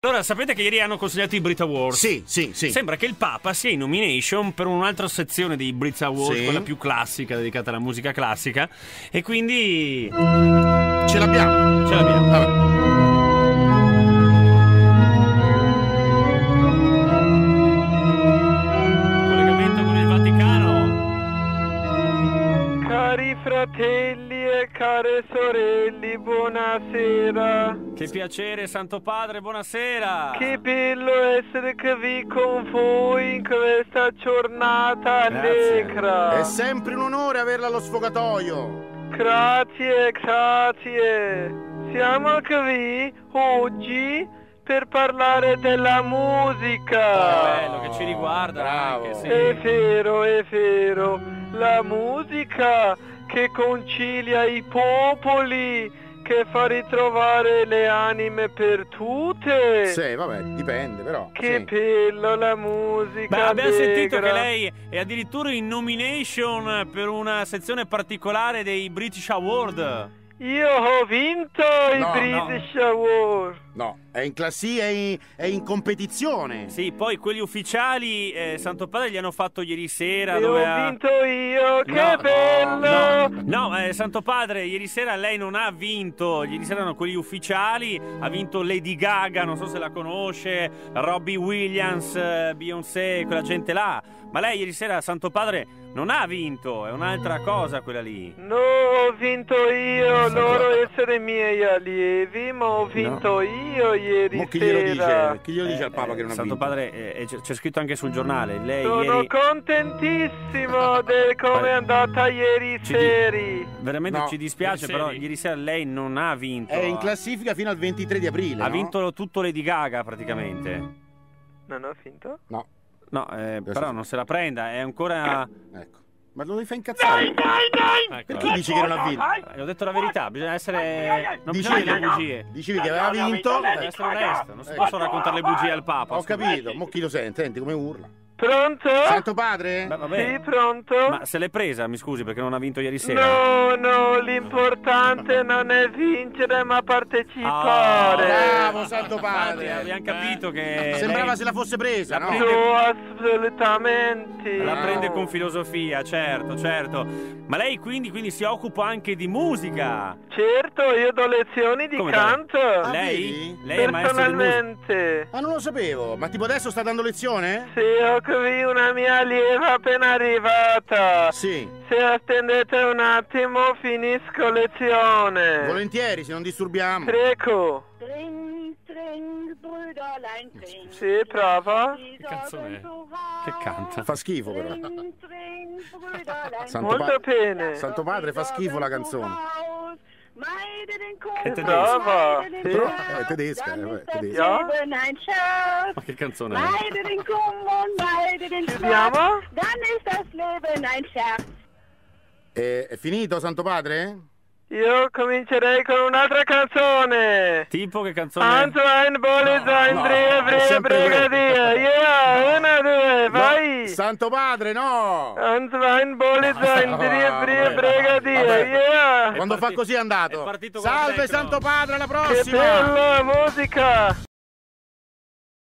Allora, sapete che ieri hanno consegnato i Brit Awards? Sì. Sembra che il Papa sia in nomination per un'altra sezione dei Brit Awards, quella più classica, dedicata alla musica classica. E quindi... Ce l'abbiamo. Vabbè. Fratelli e care sorelle, buonasera. Che piacere, Santo Padre, buonasera. Che bello essere qui con voi in questa giornata allegra. È sempre un onore averla allo sfogatoio. Grazie. Siamo qui oggi per parlare della musica. Che bello, che ci riguarda. Bravo. Anche, sì. È vero. La musica che concilia i popoli, che fa ritrovare le anime perdute. Sì, vabbè, dipende però. Che bello la musica. Beh, abbiamo allegra. sentito che lei è addirittura in nomination per una sezione particolare dei British Award. Io ho vinto i British Award. No, è in classifica, è in competizione. Sì, poi quelli ufficiali, Santo Padre, li hanno fatto ieri sera. E dove ho vinto io, che bello! No, Santo Padre, ieri sera lei non ha vinto. Ieri sera erano quelli ufficiali. Ha vinto Lady Gaga, non so se la conosce, Robbie Williams, Beyoncé, quella gente là. Ma lei ieri sera, Santo Padre, non ha vinto, è un'altra cosa quella lì. No, ho vinto io, loro essere miei allievi, ma ho vinto io ieri chi sera. Chi glielo dice al Papa che non ha Santo vinto? Padre, c'è scritto anche sul giornale. Lei Sono ieri... contentissimo di come è andata ieri sera. Veramente No, ci dispiace, però ieri sera lei non ha vinto. È in classifica fino al 23 di aprile. Ha no? vinto tutto Lady Gaga praticamente. Non ho vinto? No, però non se la prenda, è ancora... Ecco. Ma lo devi fare incazzare. Ecco. Perché dici che non ha vinto? Ho detto la verità, bisogna essere... Non bisogna Dicevi, dire bugie. dicevi che aveva vinto. Deve essere onesto, non si possono raccontare le bugie al Papa. Ho capito, mo chi lo senti come urla. Pronto? Santo Padre? Beh, vabbè. Sì, pronto? Ma se l'è presa, mi scusi, perché non ha vinto ieri sera? No, l'importante non è vincere ma partecipare. Bravo Santo Infatti, Padre. abbiamo capito che... Sembrava lei se la fosse presa, no? Assolutamente. la prende con filosofia, certo. Ma lei quindi si occupa anche di musica? Certo, io do lezioni di Come canto. Lei? vedi? Lei è maestro di musica? Personalmente. Ah, non lo sapevo. Ma tipo adesso sta dando lezione? Sì, ho qui una mia allieva appena arrivata. Sì. Se attendete un attimo finisco lezione. Volentieri, se non disturbiamo. Prego. Sì, prova. Che canzone è? Che canta? Fa schifo però. Molto bene. Santo Padre fa schifo la canzone. È Brava. Però Sì. è tedesca, tedesca. Ja? Ma che canzone è? Chiudiamo? È finito Santo Padre? Io comincerei con un'altra canzone. Tipo che canzone? Antoine Bolizzain, no, Brie, è Brie, sempre Brigadia. Yeah, 1, 2, vai. Santo Padre, no! Antoine Bolizzain, Brie, Brie, Brigadia. Vabbè. Yeah. Quando fa così è andato. è partito con Salve la tecno. Santo Padre, alla Che prossima! bella musica.